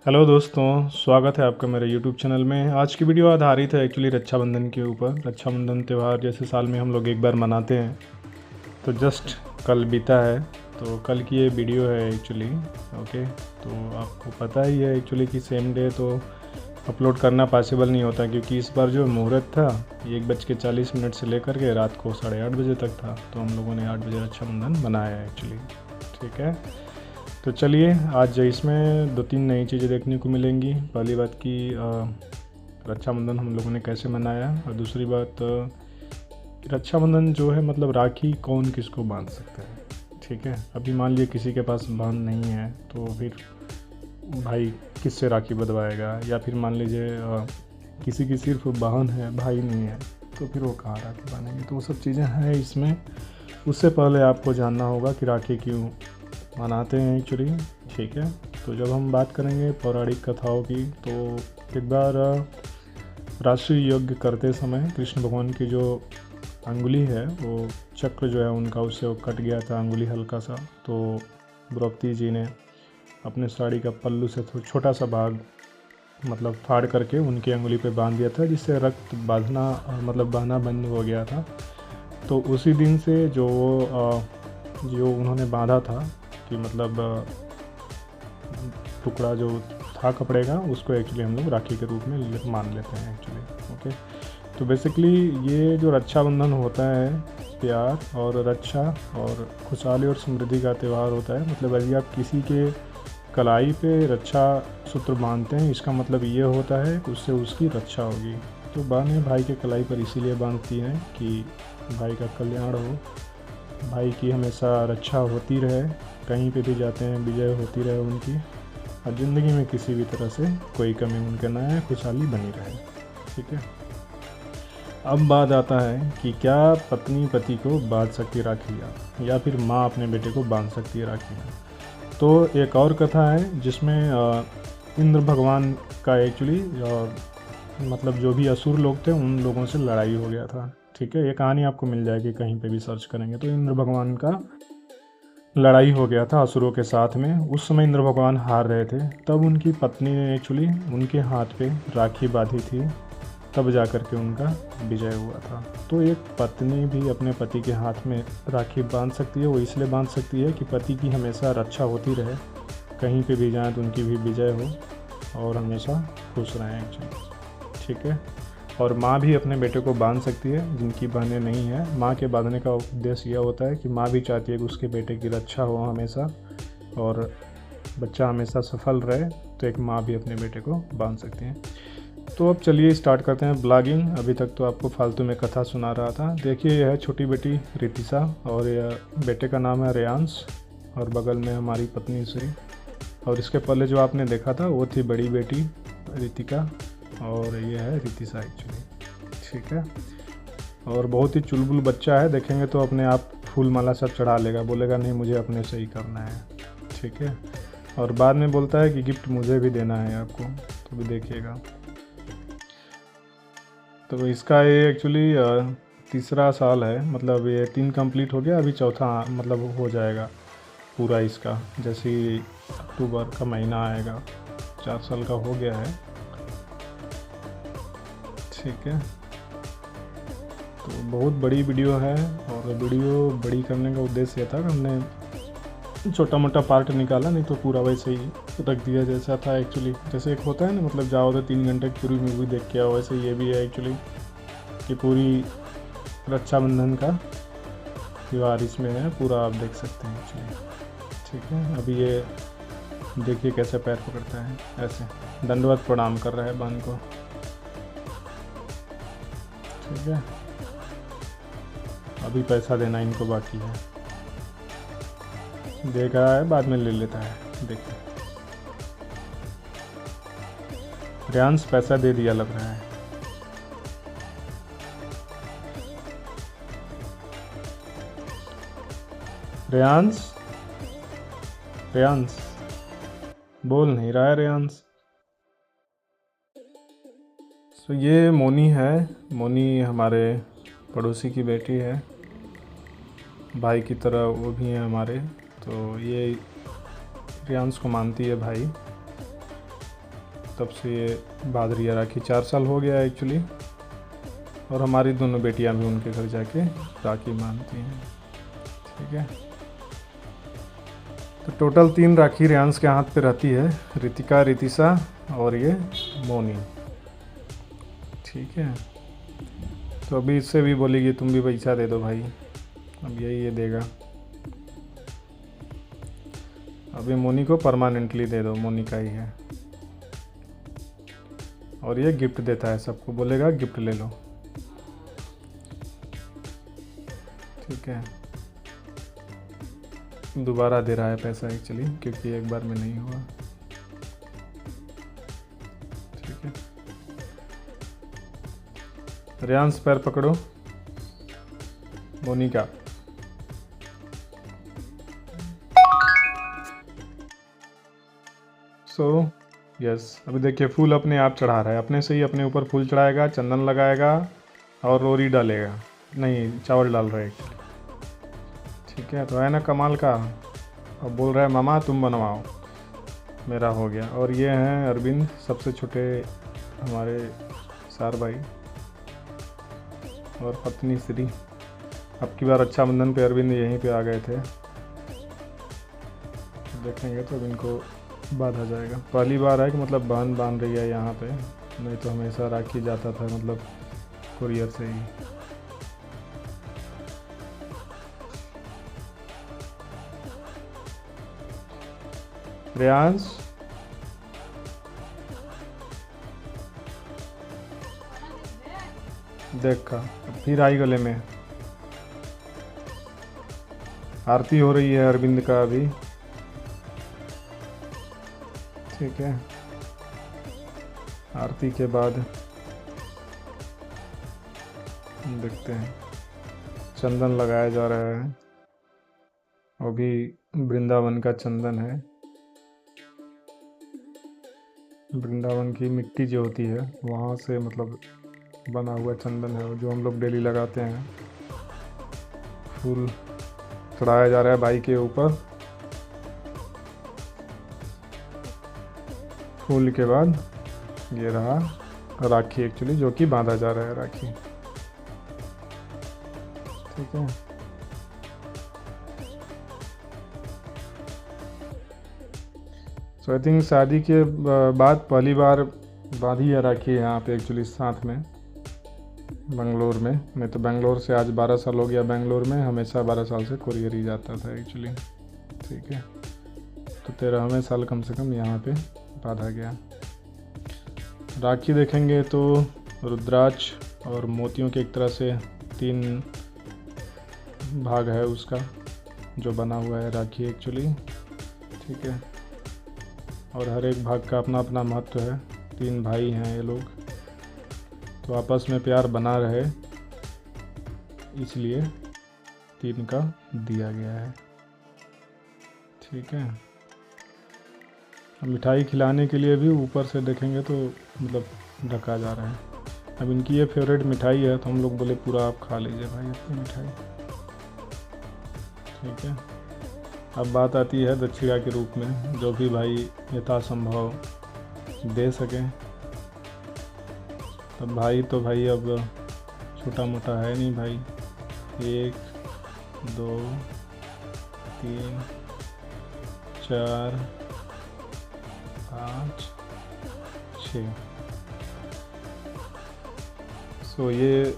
Hello दोस्तों, स्वागत है आपका मेरे यूट्यूब चैनल में। आज की वीडियो आधारित है एक्चुअली रक्षाबंधन के ऊपर। रक्षाबंधन त्यौहार जैसे साल में हम लोग एक बार मनाते हैं, तो जस्ट कल बीता है, तो कल की ये वीडियो है एक्चुअली। ओके, तो आपको पता ही है एक्चुअली कि सेम डे तो अपलोड करना पॉसिबल नहीं होता, क्योंकि इस बार जो मुहूर्त था 1:40 से लेकर के रात को 8:30 बजे तक था। तो हम लोगों ने 8 बजे रक्षाबंधन मनाया है एक्चुअली। ठीक है, तो चलिए आज इसमें 2-3 नई चीज़ें देखने को मिलेंगी। पहली बात कि रक्षाबंधन हम लोगों ने कैसे मनाया, और दूसरी बात रक्षाबंधन जो है मतलब राखी कौन किसको बांध सकता है। ठीक है, अभी मान लिया किसी के पास बहन नहीं है तो फिर भाई किससे राखी बंधवाएगा, या फिर मान लीजिए किसी की सिर्फ बहन है भाई नहीं है, तो फिर वो कहाँ राखी बांधेंगे। तो वो सब चीज़ें हैं इसमें। उससे पहले आपको जानना होगा कि राखी क्यों मनाते हैं एक्चुअली। ठीक है, तो जब हम बात करेंगे पौराणिक कथाओं की, तो एक बार राष्ट्रीय यज्ञ करते समय कृष्ण भगवान की जो अंगुली है, वो चक्र जो है उनका, उससे वो कट गया था अंगुली हल्का सा। तो द्रौपदी जी ने अपने साड़ी का पल्लू से छोटा सा भाग मतलब फाड़ करके उनकी अंगुली पे बांध दिया था, जिससे रक्त बहना बंद हो गया था। तो उसी दिन से जो उन्होंने बांधा था कि मतलब टुकड़ा जो था कपड़े का, उसको एक्चुअली हम लोग राखी के रूप में मान लेते हैं एक्चुअली। ओके, तो बेसिकली ये जो रक्षाबंधन होता है, प्यार और रक्षा और खुशहाली और समृद्धि का त्यौहार होता है। मतलब यदि आप किसी के कलाई पे रक्षा सूत्र बांधते हैं, इसका मतलब ये होता है कि उससे उसकी रक्षा होगी। तो बहनें भाई के कलाई पर इसीलिए बांधती हैं कि भाई का कल्याण हो, भाई की हमेशा रक्षा होती रहे, कहीं पे भी जाते हैं विजय होती रहे उनकी, और ज़िंदगी में किसी भी तरह से कोई कमी उनके ना आए, खुशहाली बनी रहे। ठीक है, अब बात आता है कि क्या पत्नी पति को बांध सकती है राखी, या फिर माँ अपने बेटे को बांध सकती है राखी। तो एक और कथा है जिसमें इंद्र भगवान का एक्चुअली मतलब जो भी असुर लोग थे उन लोगों से लड़ाई हो गया था। ठीक है, ये कहानी आपको मिल जाएगी कहीं पे भी सर्च करेंगे। तो इंद्र भगवान का लड़ाई हो गया था असुरों के साथ में। उस समय इंद्र भगवान हार रहे थे, तब उनकी पत्नी ने एक्चुअली उनके हाथ पे राखी बांधी थी, तब जा कर के उनका विजय हुआ था। तो एक पत्नी भी अपने पति के हाथ में राखी बांध सकती है। वो इसलिए बांध सकती है कि पति की हमेशा रक्षा होती रहे, कहीं पे भी जाए तो उनकी भी विजय हो और हमेशा खुश रहें एक्चुअली। ठीक है, और माँ भी अपने बेटे को बांध सकती है जिनकी बहनें नहीं हैं। माँ के बांधने का उद्देश्य यह होता है कि माँ भी चाहती है कि उसके बेटे की रक्षा हो हमेशा और बच्चा हमेशा सफल रहे। तो एक माँ भी अपने बेटे को बांध सकती है। तो अब चलिए स्टार्ट करते हैं ब्लॉगिंग। अभी तक तो आपको फालतू में कथा सुना रहा था। देखिए, यह है छोटी बेटी रितिशा और यह बेटे का नाम है रेयांश, और बगल में हमारी पत्नी श्री। और इसके पहले जो आपने देखा था वो थी बड़ी बेटी रितिका, और ये है रितिशा एक्चुअली। ठीक है, और बहुत ही चुलबुल बच्चा है, देखेंगे तो अपने आप फूल माला सब चढ़ा लेगा, बोलेगा नहीं मुझे अपने से ही करना है। ठीक है, और बाद में बोलता है कि गिफ्ट मुझे भी देना है आपको, तो भी देखिएगा। तो इसका ये एक्चुअली तीसरा साल है, मतलब ये 3 कंप्लीट हो गया, अभी चौथा मतलब हो जाएगा पूरा इसका। जैसे ही अक्टूबर का महीना आएगा 4 साल का हो गया है। ठीक है, तो बहुत बड़ी वीडियो है, और वीडियो बड़ी करने का उद्देश्य ये था कि हमने छोटा मोटा पार्ट निकाला, नहीं तो पूरा वैसे ही रख दिया जैसा था एक्चुअली। जैसे एक होता है ना, मतलब जाओ तो 3 घंटे की पूरी मूवी देख के आओ, वैसे ये भी है एक्चुअली कि पूरी रक्षाबंधन का त्यौहार इसमें है, पूरा आप देख सकते हैं एक्चुअली। ठीक है, अभी ये देखिए कैसे पैर पकड़ता है, ऐसे दंडवत प्रणाम कर रहा है बहन को। ठीक है, अभी पैसा देना इनको बाकी है, देख रहा है बाद में ले लेता है। देखिए रेयांश पैसा दे दिया लग रहा है। रेयांश रेयांश बोल नहीं रहा है रेयांश। तो ये मोनी है, मोनी हमारे पड़ोसी की बेटी है, भाई की तरह वो भी हैं हमारे। तो ये रेयांश को मानती है भाई। तब से ये बांध रही है राखी। 4 साल हो गया एक्चुअली। और हमारी दोनों बेटियां भी उनके घर जाके राखी बांधती हैं। ठीक है, तो टोटल 3 राखी रेयांश के हाथ पे रहती है, रितिका, रितिशा और ये मोनी। ठीक है, तो अभी इससे भी बोलेगी तुम भी पैसा दे दो भाई, अब यही ये देगा। अभी मोनी को परमानेंटली दे दो, मोनी का ही है। और ये गिफ्ट देता है सबको, बोलेगा गिफ्ट ले लो। ठीक है, दोबारा दे रहा है पैसा एक्चुअली, क्योंकि एक बार में नहीं हुआ। ठीक है, रेयांश पैर पकड़ो, मोनिका। सो यस, अभी देखिए फूल अपने आप चढ़ा रहा है, अपने से ही अपने ऊपर फूल चढ़ाएगा, चंदन लगाएगा और रोरी डालेगा, नहीं चावल डाल रहा है। ठीक है, तो है ना कमाल का। अब बोल रहा है मामा तुम बनवाओ, मेरा हो गया। और ये हैं अरविंद, सबसे छोटे हमारे सार भाई, और पत्नी श्री। अब की बार रक्षाबंधन पे अरविंद यहीं पे आ गए थे, देखेंगे तो अब इनको बांधा जाएगा। पहली बार है कि मतलब बहन बांध रही है यहाँ पे, नहीं तो हमेशा राखी जाता था मतलब कुरियर से ही। रेयांश देखा, फिर आई गले में। आरती हो रही है अरविंद का अभी। ठीक है, आरती के बाद देखते हैं, चंदन लगाया जा रहा है। अभी वृंदावन का चंदन है, वृंदावन की मिट्टी जो होती है वहाँ से मतलब बना हुआ चंदन है, जो हम लोग डेली लगाते हैं। फूल चढ़ाया जा रहा है भाई के ऊपर। फूल के बाद ये रहा राखी एक्चुअली, जो कि बांधा जा रहा है राखी। ठीक है, सो आई थिंक शादी के बाद पहली बार बांधी है राखी यहाँ पे एक्चुअली साथ में, बेंगलोर में। मैं तो बेंगलोर से आज 12 साल हो गया बेंगलोर में, हमेशा 12 साल से कुरियर ही जाता था एक्चुअली। ठीक है, तो 13वें साल कम से कम यहाँ पे बांधा गया। राखी देखेंगे तो रुद्राक्ष और मोतियों के एक तरह से 3 भाग है उसका जो बना हुआ है राखी एक्चुअली। ठीक है, और हर एक भाग का अपना अपना महत्व है। 3 भाई हैं ये लोग, तो आपस में प्यार बना रहे इसलिए 3 का दिया गया है। ठीक है, मिठाई खिलाने के लिए भी ऊपर से देखेंगे तो मतलब ढका जा रहा है। अब इनकी ये फेवरेट मिठाई है, तो हम लोग बोले पूरा आप खा लीजिए भाई अपनी मिठाई। ठीक है, अब बात आती है दक्षिणा के रूप में, जो भी भाई यथासंभव दे सकें। तब भाई तो भाई अब छोटा मोटा है नहीं भाई। 1 2 3 4 5 6। सो ये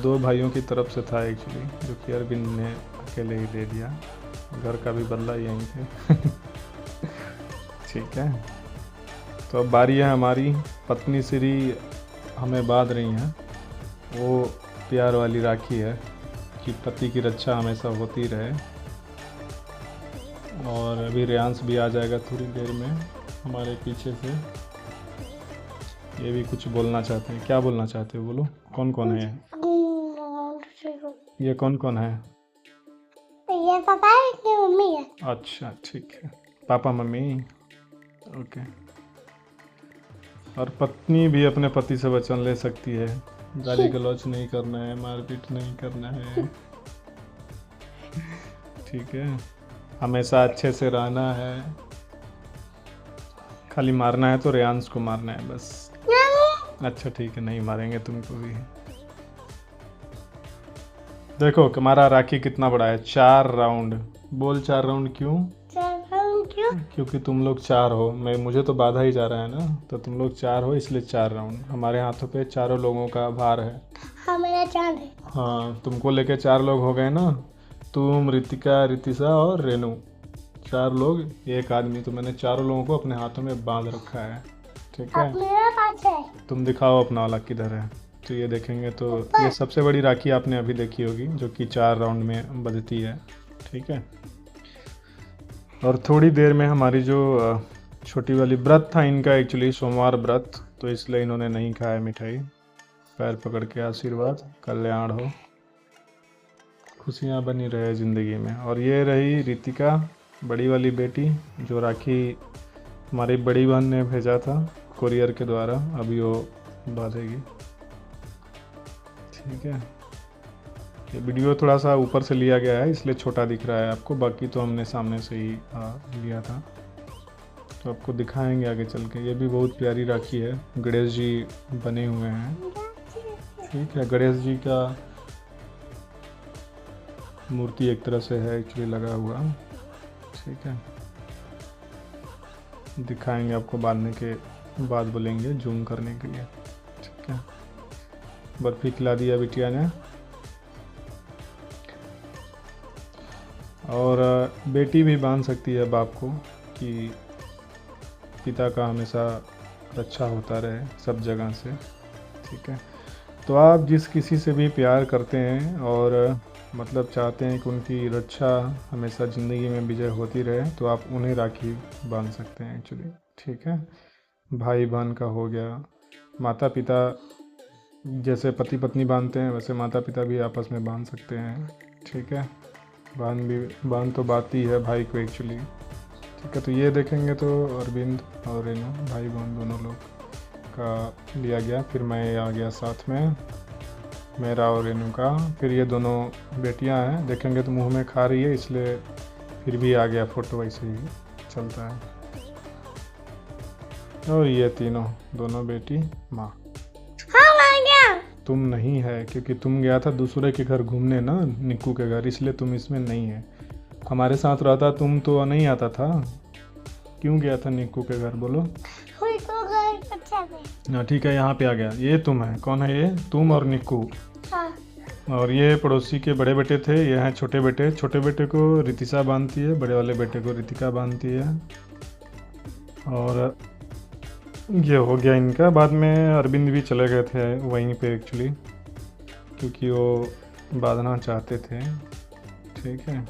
2 भाइयों की तरफ से था एक्चुअली, जो कि अरविंद ने अकेले ही दे दिया। घर का भी बदला यहीं से। ठीक है, तो अब बारी है हमारी। पत्नी श्री हमें बांध रही हैं, वो प्यार वाली राखी है कि पति की रक्षा हमेशा होती रहे। और अभी रेयांश भी आ जाएगा थोड़ी देर में हमारे पीछे से। ये भी कुछ बोलना चाहते हैं, क्या बोलना चाहते हो बोलो। कौन कौन है ये कौन कौन है? ये पापा है, ये मम्मी है। अच्छा ठीक है, पापा मम्मी, ओके। और पत्नी भी अपने पति से वचन ले सकती है, गाली गलौज नहीं करना है, मारपीट नहीं करना है। ठीक है, हमेशा अच्छे से रहना है, खाली मारना है तो रेयांश को मारना है बस। नहीं, अच्छा ठीक है, नहीं मारेंगे तुमको भी। देखो हमारा राखी कितना बड़ा है, 4 राउंड। बोल 4 राउंड क्यों? क्यों? क्योंकि तुम लोग 4 हो, मुझे तो बाधा ही जा रहा है ना, तो तुम लोग 4 हो इसलिए 4 राउंड। हमारे हाथों पे चारों लोगों का भार है। हाँ मेरा चांद है। हाँ तुमको लेके 4 लोग हो गए ना, तुम, रितिका, रितिशा और रेनू, 4 लोग, एक आदमी। तो मैंने चारों लोगों को अपने हाथों में बांध रखा है, ठीक है। अब मेरा पास है। तुम दिखाओ अपना वाला किधर है। तो ये देखेंगे तो ये सबसे बड़ी राखी आपने अभी देखी होगी, जो कि 4 राउंड में बजती है, ठीक है। और थोड़ी देर में हमारी जो छोटी वाली व्रत था इनका, एक्चुअली सोमवार व्रत, तो इसलिए इन्होंने नहीं खाया मिठाई। पैर पकड़ के आशीर्वाद, कल्याण हो, खुशियाँ बनी रहे ज़िंदगी में। और ये रही रितिका, बड़ी वाली बेटी, जो राखी हमारी बड़ी बहन ने भेजा था कोरियर के द्वारा, अभी वो बांधेगी, ठीक है। ये वीडियो थोड़ा सा ऊपर से लिया गया है इसलिए छोटा दिख रहा है आपको, बाकी तो हमने सामने से ही लिया था, तो आपको दिखाएंगे आगे चल के। ये भी बहुत प्यारी राखी है, गणेश जी बने हुए हैं, ठीक है। गणेश जी का मूर्ति एक तरह से है एक्चुअली लगा हुआ, ठीक है। दिखाएंगे आपको बांधने के बाद, बोलेंगे जूम करने के लिए, ठीक है। बर्फी खिला दिया बिटिया ने। और बेटी भी बांध सकती है बाप को, कि पिता का हमेशा रक्षा होता रहे सब जगह से, ठीक है। तो आप जिस किसी से भी प्यार करते हैं और मतलब चाहते हैं कि उनकी रक्षा हमेशा ज़िंदगी में विजय होती रहे, तो आप उन्हें राखी बांध सकते हैं एक्चुअली, ठीक है। भाई बहन का हो गया, माता पिता जैसे पति पत्नी बांधते हैं वैसे माता पिता भी आपस में बांध सकते हैं, ठीक है। बहन तो बाती है भाई को एक्चुअली, ठीक है। तो ये देखेंगे तो अरविंद और रेनू भाई बहन दोनों लोग का लिया गया, फिर मैं आ गया साथ में, मेरा और रेनू का। फिर ये दोनों बेटियां हैं, देखेंगे तो मुंह में खा रही है इसलिए फिर भी आ गया फ़ोटो, वैसे ही चलता है। और ये दोनों बेटी माँ। तुम नहीं है क्योंकि तुम गया था दूसरे के घर घूमने ना, निक्कू के घर, इसलिए तुम इसमें नहीं है। हमारे साथ रहता तुम तो नहीं आता था। क्यों गया था निक्कू के घर, बोलो। हाँ ठीक है, यहाँ पे आ गया। ये तुम है, कौन है ये? तुम और निक्कू। हाँ। और ये पड़ोसी के बड़े बेटे थे, ये हैं छोटे बेटे। छोटे बेटे को रितिशा बांधती है, बड़े वाले बेटे को रितिका बांधती है। और ये हो गया इनका। बाद में अरविंद भी चले गए थे वहीं पे एक्चुअली, क्योंकि वो बांधना चाहते थे, ठीक है।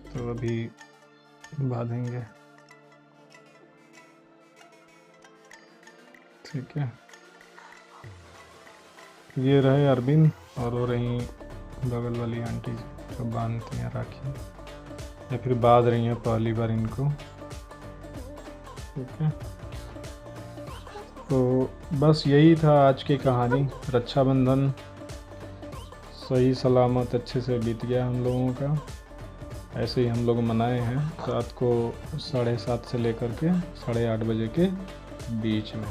तो अभी बांधेंगे, ठीक है। ये रहे अरविंद और वो रही बगल वाली आंटी जो बांधती हैं राखी, या फिर बांध रही हैं पहली बार इनको, ठीक है। तो बस यही था आज की कहानी। रक्षाबंधन सही सलामत अच्छे से बीत गया हम लोगों का। ऐसे ही हम लोग मनाए हैं रात को 7:30 से लेकर के 8:30 बजे के बीच में,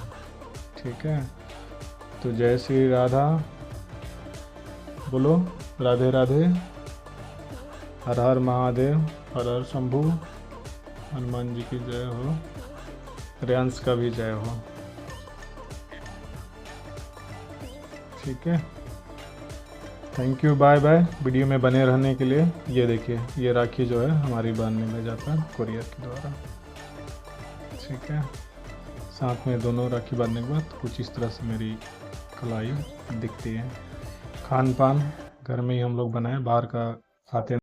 ठीक है। तो जय श्री राधा, बोलो राधे राधे, हर हर महादेव, हर हर शंभू, हनुमान जी की जय हो, रेयांश का भी जय हो, ठीक है। Thank you, bye bye. Video में बने रहने के लिए। ये देखिए, ये राखी जो है हमारी बहन ने भेजा था कोरियर के द्वारा, ठीक है। साथ में दोनों राखी बांधने के बाद कुछ इस तरह से मेरी कलाई दिखती है। खान पान घर में ही हम लोग बनाए, बाहर का खाते